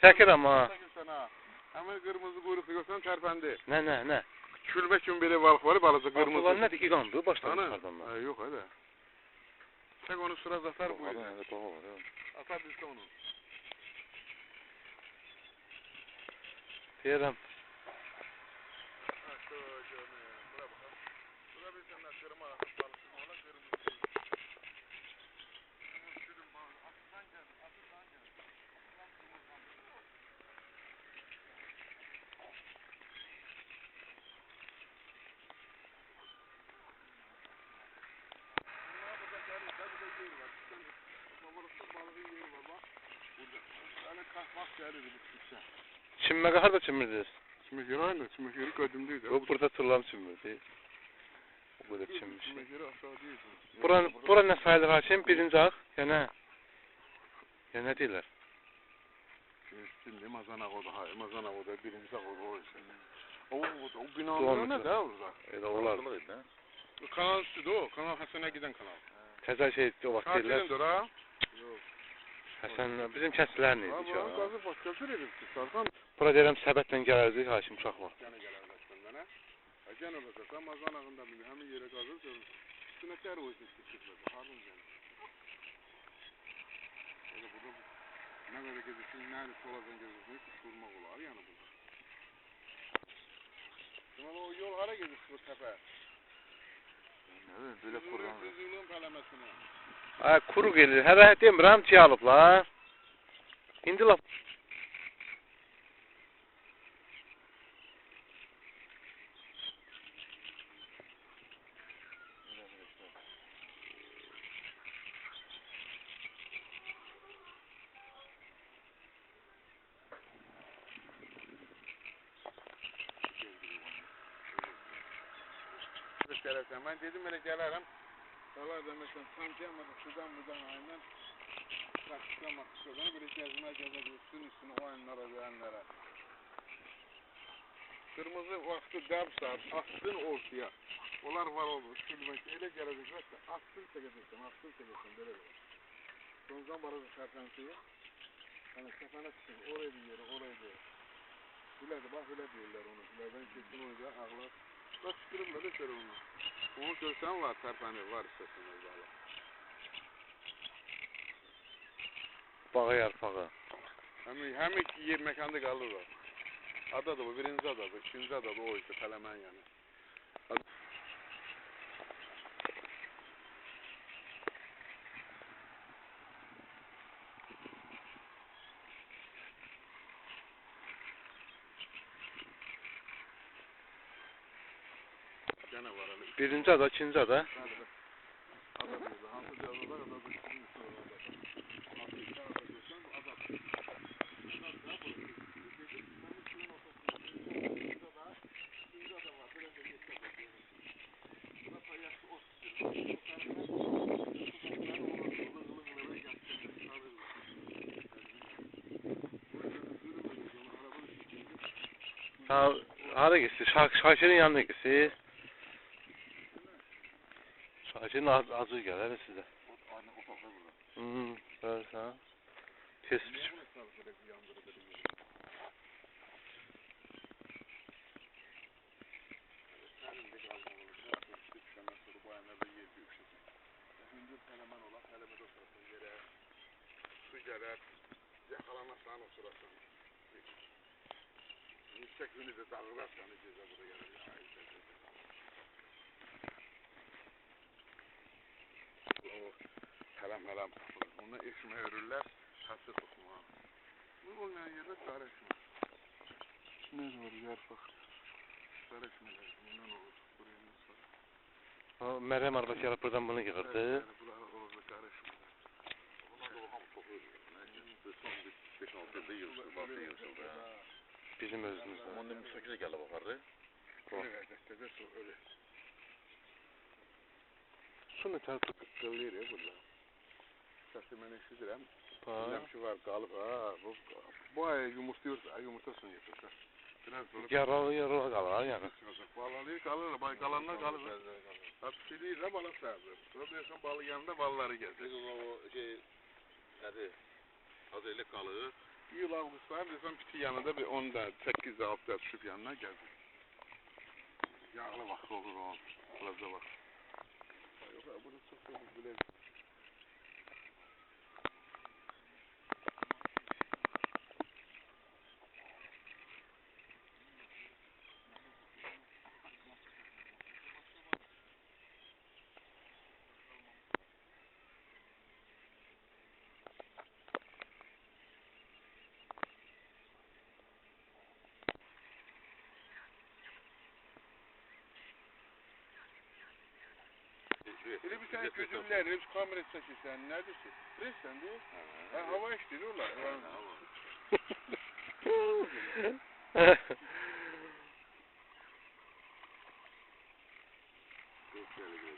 Çəkir amma. Çəkirsən ha. Həmin qırmızı quyruqlu görsən tərpəndi. Nə? Külbə kimi belə balıq var, balaca qırmızı. Bunlar nədir? İqandı, başdan çıxardanlar. Yox, hələ. Çək onu sıraz atar bu. Atar bizdə onu. Deyirəm. Bura baxın. Bura bir sənə qırma balıqsın, ona qırmızı. Sürüm balığı, atırsan gəl. Çimməqə harada çimirdiniz? Çimmək yeri aynı, çimmək yeri qədimdiydi. O, burada turlam çimirdi. O burada çimmiş. Çimmək yeri aşağıdaydı. Bura nə sayılır hakim? Birinci ağ, ya nə deyirlər? Şimdi mazanaq o da, mazanaq o da, birinci ağ o da. O binanın nə də orada? Elə olar. Kanal üstüdür o, Kanal Həsənə gedən kanal. Təzə şey o vaxt deyirlər. Hakimindir ha? Həsən, bizim kəslərin idi ki. Qazı başqası verir ki, Sarxan. Bura deyirəm, səbətlə gələrdik, hakim uşaqlar. Gənə gələrdik mənə. Gənə olacaq, mazanağında bilir, həmin yerə qazır, üstünə kər o izin çıxırlar, baxardım gənə. Elə burada, nə qədər gedirsin, nədir solacan gedirsin, uçurmaq olar, yəni burada. Deməli, o yol hara gedirsin bu təpə? Belə qurulan. Düzülün pələməsinə. Ay, kuru gelir. Hələ demirəm, alıblar. İndi laf. Mən dedim, elə gələrəm. Qalar da məsələn, tam gəlmədim, şuradan ayından qaçışlamaq istəyirəm. Belə gəzmək üstünə oyunlara, döyənlərə. Qırmızı vaxtı dəb saat, astın ortaya. Onlar var olur, külmək, elə gələcək ki, astın çəkəcəksən, belə belə. Sonradan barajı tərpənsiyi. Yəni, səfənə çıxın, oraya bir yeri, oraya bir yeri. Bilədir, bax, elə deyirlər onu. Bilərdən keçsin oyunca, ağlar. Bax, çıxırırlar, ötər onu. Onu görsən var, tərpənir, var istəsin o balı. Bağı yarpağı. Həm iki yer məkanda qalır o. Adadır bu, birinci adadır, ikinci adadır o işte, Pələmən yəni. Birinci ada, ikinci ada. Ada deyildi, hansı bir adalar, adadır, ikinci adadır. Hara gitsin? Şakirin yanına gitsin. Şakirin acı gələr sizə. Görürsən. Tez biçim. Yakalanırsan o sırasın. Yüksek günü de dağılarsan gece buraya gelir. O helem takılır. Onu eşime örürler, sası tutma. Bu olmayan yerde sarı eşime. Ne var yarpak? Sarı eşmeler, bundan olur. Buraya ne sarı? Meryem arabası yarıp buradan bunu yığırdı. Evet, bu olur sarı eşmeler. Bundan da o hamı çok ölür. Son 5-6 yıldır. Bizim özümüzdə. Onda müstakile gəlib baxardı. Öyle, öyle. Su ne tarafı kıllıyır ya burada. Şahsi mən eşidirəm. Biləm ki var, qalıb. Bu ay yumurtasını yetişir. Yaralı qalır yəni. Balalı qalır, bay qalanlar qalır. Pişirir də balıq sərdir. Sonra deyirsən balı yanında balaları gəzir. O şey, nədir? Az elə qalır. İyul Avgust'lar desem piti yanında bir 10'da 8'de 6'da düşüp yanına geldi. Yağlı vakit olur o. Fazla vakit. Yok abi burada çok da bile. Öyle bir tane gözümler, hep kamera çekirsen, neredesin? Pressen değil. Ha, hava işleri olar. Gösteri.